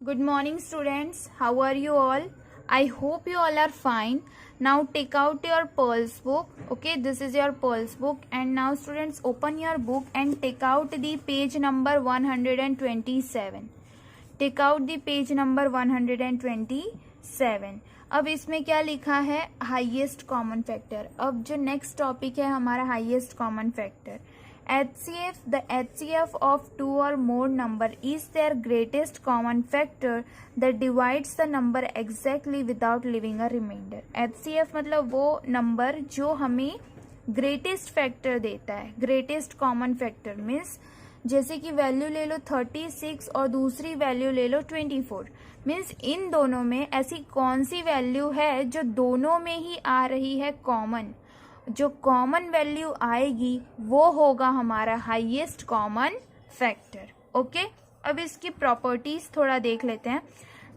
Good morning, students. How are you all? I hope you all are fine. Now take out your Pearls book. Okay, this is your Pearls book. And now, students, open your book and take out the page number 127. Take out the page number 127. अब इसमें क्या लिखा है? Highest common factor. अब जो next topic है हमारा highest common factor. HCF, the HCF of two or more number is their greatest common factor that divides the number exactly without leaving a remainder. HCF मतलब वो number जो हमें greatest factor देता है. Greatest common factor means जैसे कि value ले लो 36 और दूसरी वैल्यू ले लो 24. मीन्स इन दोनों में ऐसी कौन सी वैल्यू है जो दोनों में ही आ रही है कॉमन. जो कॉमन वैल्यू आएगी वो होगा हमारा हाईएस्ट कॉमन फैक्टर. ओके, अब इसकी प्रॉपर्टीज थोड़ा देख लेते हैं.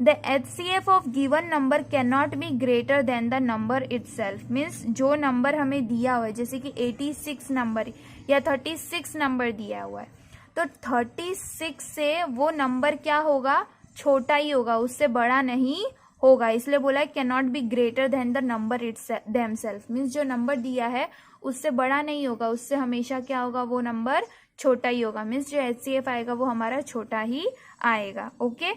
The HCF of given number can not be greater than the number itself. Means जो नंबर हमें दिया हुआ है जैसे कि 86 नंबर या 36 नंबर दिया हुआ है तो 36 से वो नंबर क्या होगा, छोटा ही होगा, उससे बड़ा नहीं होगा. इसलिए बोला है can not be greater than the number its themselves. Means जो नंबर दिया है उससे बड़ा नहीं होगा, उससे हमेशा क्या होगा, वो नंबर छोटा ही होगा. मीन्स जो HCF आएगा वो हमारा छोटा ही आएगा. Okay,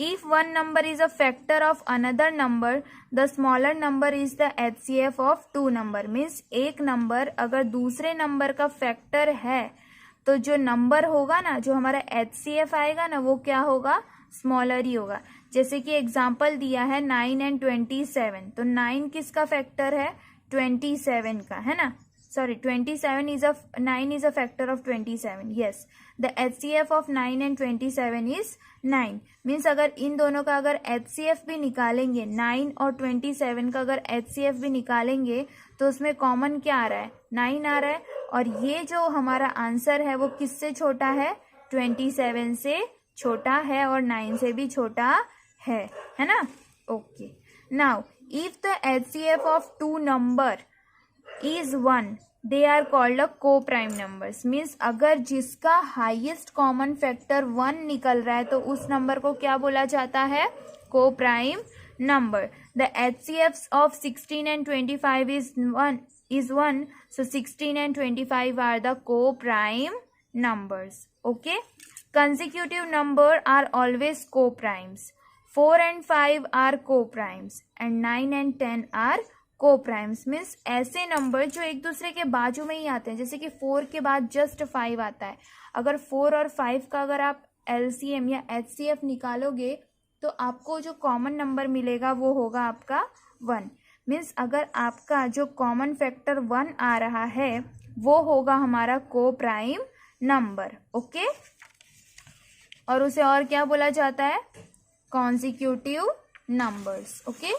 if one number is a factor of another number the smaller number is the HCF of two number. Means एक नंबर अगर दूसरे नंबर का फैक्टर है तो जो नंबर होगा ना, जो हमारा HCF आएगा ना, वो क्या होगा, स्मॉलर ही होगा. जैसे कि एग्जाम्पल दिया है 9 एंड 27. तो 9 किसका फैक्टर है, 27 का है ना. Sorry, 9 is a factor of 27. Yes, the HCF of 9 and 27 is 9. Means अगर इन दोनों का अगर HCF भी निकालेंगे, 9 और 27 का अगर HCF भी निकालेंगे तो उसमें कॉमन क्या आ रहा है, 9 आ रहा है. और ये जो हमारा आंसर है वो किससे छोटा है, 27 से छोटा है और 9 से भी छोटा है ना. Okay, now if the HCF of two number is 1 they are called a co prime numbers. Means अगर जिसका हाईएस्ट कॉमन फैक्टर 1 निकल रहा है तो उस नंबर को क्या बोला जाता है, को prime number. The HCFs of 16 and 25 is 1 so 16 and 25 are the co-prime numbers. Okay, consecutive number are always co-primes. 4 and 5 are co-primes and 9 and 10 are co-primes. Means ऐसे नंबर जो एक दूसरे के बाजू में ही आते हैं, जैसे कि 4 के बाद जस्ट 5 आता है. अगर 4 और 5 का अगर आप LCM या HCF निकालोगे तो आपको जो कॉमन नंबर मिलेगा वो होगा आपका 1. मीन्स अगर आपका जो कॉमन फैक्टर 1 आ रहा है वो होगा हमारा को प्राइम नंबर. ओके, और उसे और क्या बोला जाता है, consecutive numbers. Okay,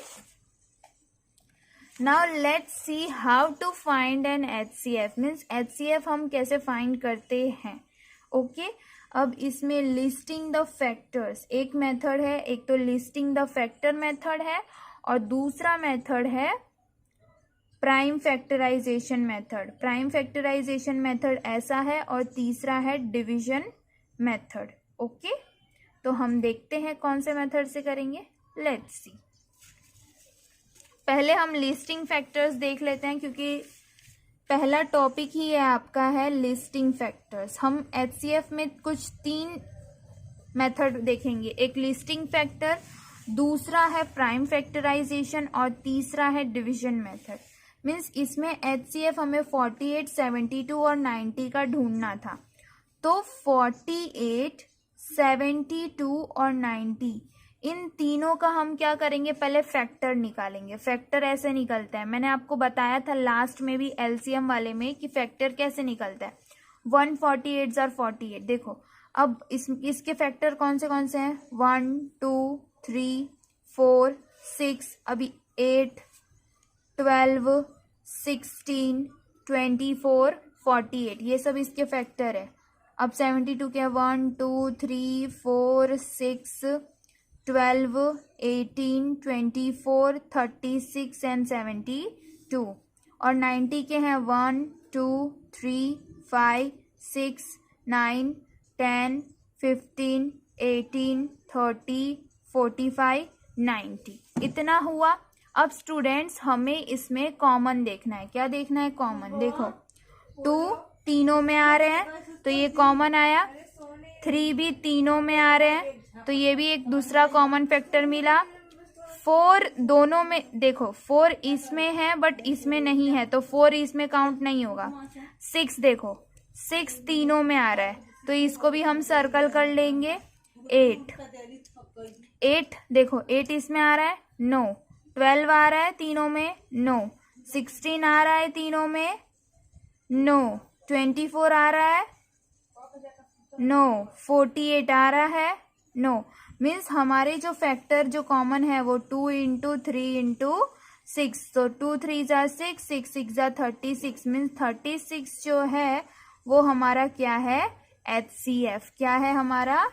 now let's see how to find an HCF. Means HCF हम कैसे फाइंड करते हैं. ओके, अब इसमें लिस्टिंग द फैक्टर्स एक मेथड है. एक तो लिस्टिंग द फैक्टर मेथड है और दूसरा मेथड है prime factorisation method. Prime factorisation method ऐसा है और तीसरा है डिवीजन मेथड. ओके, तो हम देखते हैं कौन से मेथड से करेंगे. लेट्स सी, पहले हम लिस्टिंग फैक्टर्स देख लेते हैं क्योंकि पहला टॉपिक ही है आपका है लिस्टिंग फैक्टर्स. हम HCF में कुछ 3 मेथड देखेंगे. एक लिस्टिंग फैक्टर, दूसरा है प्राइम फैक्टराइजेशन और तीसरा है डिवीजन मेथड. मीन्स इसमें HCF हमें 48, 72 और 90 का ढूंढना था. तो 48, 72 और 90 इन तीनों का हम क्या करेंगे, पहले फैक्टर निकालेंगे. फैक्टर ऐसे निकलता है, मैंने आपको बताया था लास्ट में भी LCM वाले में कि फैक्टर कैसे निकलता है. 148 और 48. देखो अब इसके फैक्टर कौन से हैं, 1, 2, 3, 4, 6, अभी 8, 12, 16, 24, 48 ये सब इसके फैक्टर है. अब 72 के 1, 2, 3, 4, 6, 12, 18, 24, 36 एंड 72. और 90 के हैं 1, 2, 3, 5, 6, 9, 10, 15, 18, 30, 45, 90 इतना हुआ। अब स्टूडेंट्स हमें इसमें कॉमन देखना है। क्या देखना है? कॉमन। देखो 2 तीनों में आ रहे हैं तो ये कॉमन आया, 3 भी तीनों में आ रहे हैं तो ये भी एक दूसरा कॉमन फैक्टर मिला। 4 दोनों में, देखो 4 इसमें है बट इसमें नहीं है तो 4 इसमें काउंट नहीं होगा। 6 देखो 6 तीनों में आ रहा है तो इसको भी हम सर्कल कर लेंगे। 8 देखो 8 इसमें आ रहा है, नो। 12 आ रहा है तीनों में, नो। 16 आ रहा है तीनों में, नो। 24 आ रहा है, नो। 48 आ रहा है, नो। मीन्स हमारे जो फैक्टर जो कॉमन है वो 2 इंटू 3 इंटू 6, तो 2 3 जा 6, 6 6 जा 36, मीन्स 36 जो है वो हमारा क्या है? HCF। क्या है हमारा?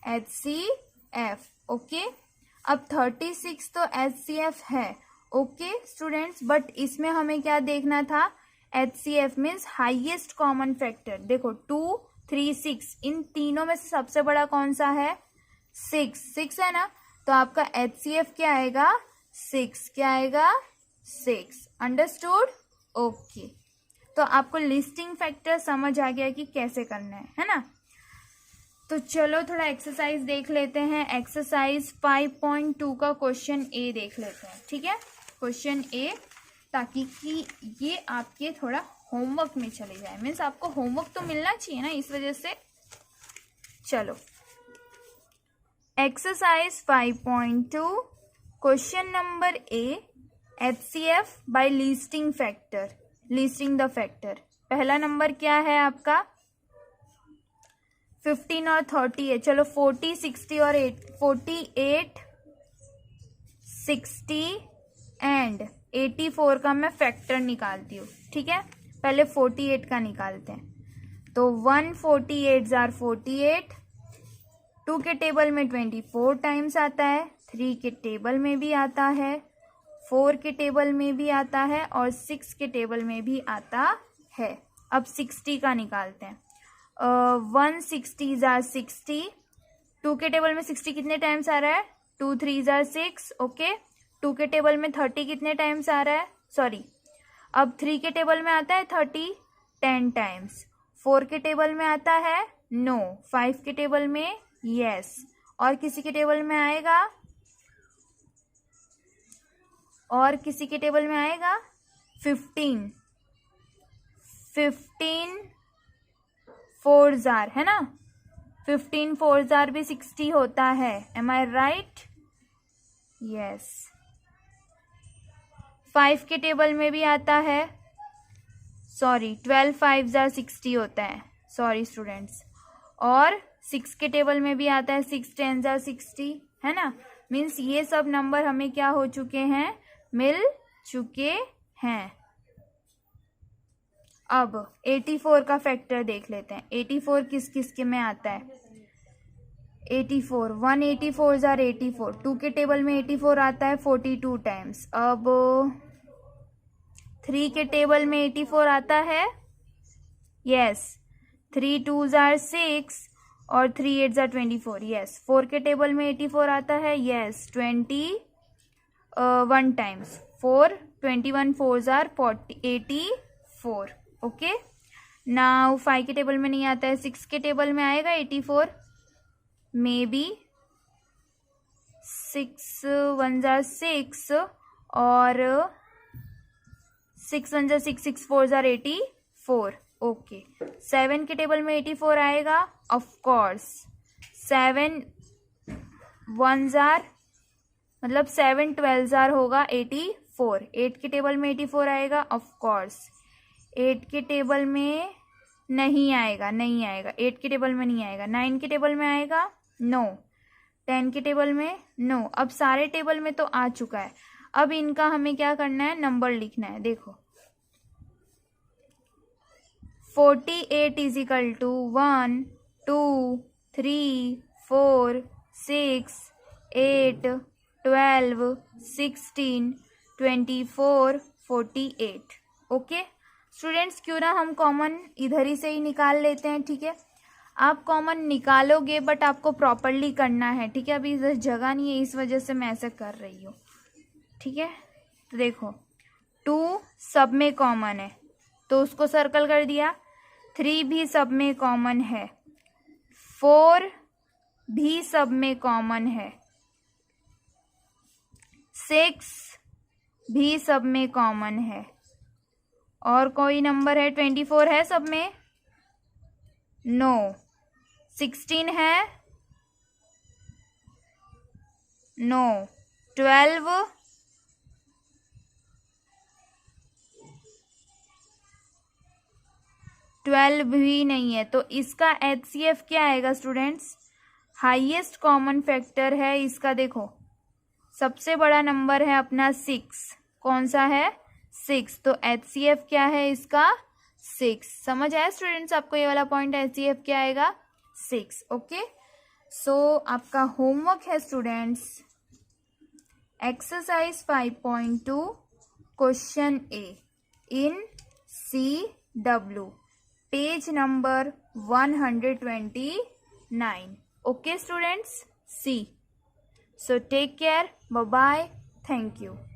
HCF। ओके, अब 36 तो HCF है। ओके स्टूडेंट्स, बट इसमें हमें क्या देखना था? HCF means highest common factor. देखो 2 3 6 इन तीनों में से सबसे बड़ा कौन सा है? 6 है ना, तो आपका HCF क्या आएगा? 6। क्या आएगा? 6। अंडरस्टूड? ओके, तो आपको लिस्टिंग फैक्टर समझ आ गया कि कैसे करना है ना। तो चलो थोड़ा एक्सरसाइज देख लेते हैं। एक्सरसाइज 5.2 का क्वेश्चन ए देख लेते हैं, ठीक है? क्वेश्चन ए, ताकि कि ये आपके थोड़ा होमवर्क में चले जाए। मीन्स आपको होमवर्क तो मिलना चाहिए ना, इस वजह से। चलो exercise 5.2 question number A, HCF by listing factor, listing the factor. पहला नंबर क्या है आपका? 15 और 30 है। चलो 40 60 और 48 60 एंड 84 का मैं फैक्टर निकालती हूँ, ठीक है? पहले 48 का निकालते हैं। तो 148 जार 48, 2 के टेबल में 24 टाइम्स आता है, 3 के टेबल में भी आता है, 4 के टेबल में भी आता है और 6 के टेबल में भी आता है। अब 60 का निकालते हैं। 160 जार 60, 2 के टेबल में 60 कितने टाइम्स आ रहा है? 2 3 जार 6। ओके, 2 के टेबल में 30 कितने टाइम्स आ रहा है? सॉरी, अब 3 के टेबल में आता है 30 10 टाइम्स। 4 के टेबल में आता है? नो। 5 के टेबल में? यस। और किसी के टेबल में आएगा? और किसी के टेबल में आएगा? 15 4 जार, है ना? 15 4 जार भी 60 होता है। एम आई राइट? यस। 5 के टेबल में भी आता है, सॉरी 12 5 जार 60 होता है, सॉरी स्टूडेंट्स। और 6 के टेबल में भी आता है, 6 10 जार 60, है ना? मीन्स ये सब नंबर हमें क्या हो चुके हैं? मिल चुके हैं। अब 84 का फैक्टर देख लेते हैं। 84 किस किस के में आता है? 84 184 जार 84, 2 के टेबल में 84 आता है 42 टाइम्स। अब 3 के टेबल में 84 आता है, यस। 3 2 जार 6 और 3 8 जार 24, यस। 4 के टेबल में 84 आता है, yes, 21 times. 4 21 4 jar 84। Okay, now 5 के टेबल में नहीं आता है, 6 के टेबल में आएगा 84, मे बी 6 1 जार 6 और 6 1 जार 6 6 4 जार 84। ओके, 7 के टेबल में 84 आएगा, ऑफ कोर्स। 7 1 जार मतलब 7 12 जार होगा 84। 8 के टेबल में 84 आएगा, ऑफ कोर्स। 8 के टेबल में नहीं आएगा, नहीं आएगा। 8 के टेबल में नहीं आएगा। 9 के टेबल में आएगा, नो। 10 के टेबल में, नो। अब सारे टेबल में तो आ चुका है। अब इनका हमें क्या करना है? नंबर लिखना है। देखो 48 is equal to 1 2 3 4 6 8 12 16 24 48। Okay students, क्यों ना हम कॉमन इधर ही से ही निकाल लेते हैं, ठीक है? आप कॉमन निकालोगे बट आपको प्रॉपरली करना है, ठीक है। अभी इधर जगह नहीं है, इस वजह से मैं ऐसे कर रही हूँ, ठीक है। तो देखो 2 सब में कॉमन है तो उसको सर्कल कर दिया, 3 भी सब में कॉमन है, 4 भी सब में कॉमन है, 6 भी सब में कॉमन है, और कोई नंबर है 24 है सब में? नो। 16 है? नो। 12? भी नहीं है। तो इसका HCF क्या आएगा स्टूडेंट्स? हाईएस्ट कॉमन फैक्टर है इसका, देखो सबसे बड़ा नंबर है अपना 6, कौन सा है? 6, तो HCF क्या है इसका? 6। समझ आया स्टूडेंट्स आपको ये वाला पॉइंट? HCF क्या आएगा? 6। ओके, सो आपका होमवर्क है students, exercise 5.2 question A in CW, page number 129. Okay students, see. So take care, bye bye, thank you.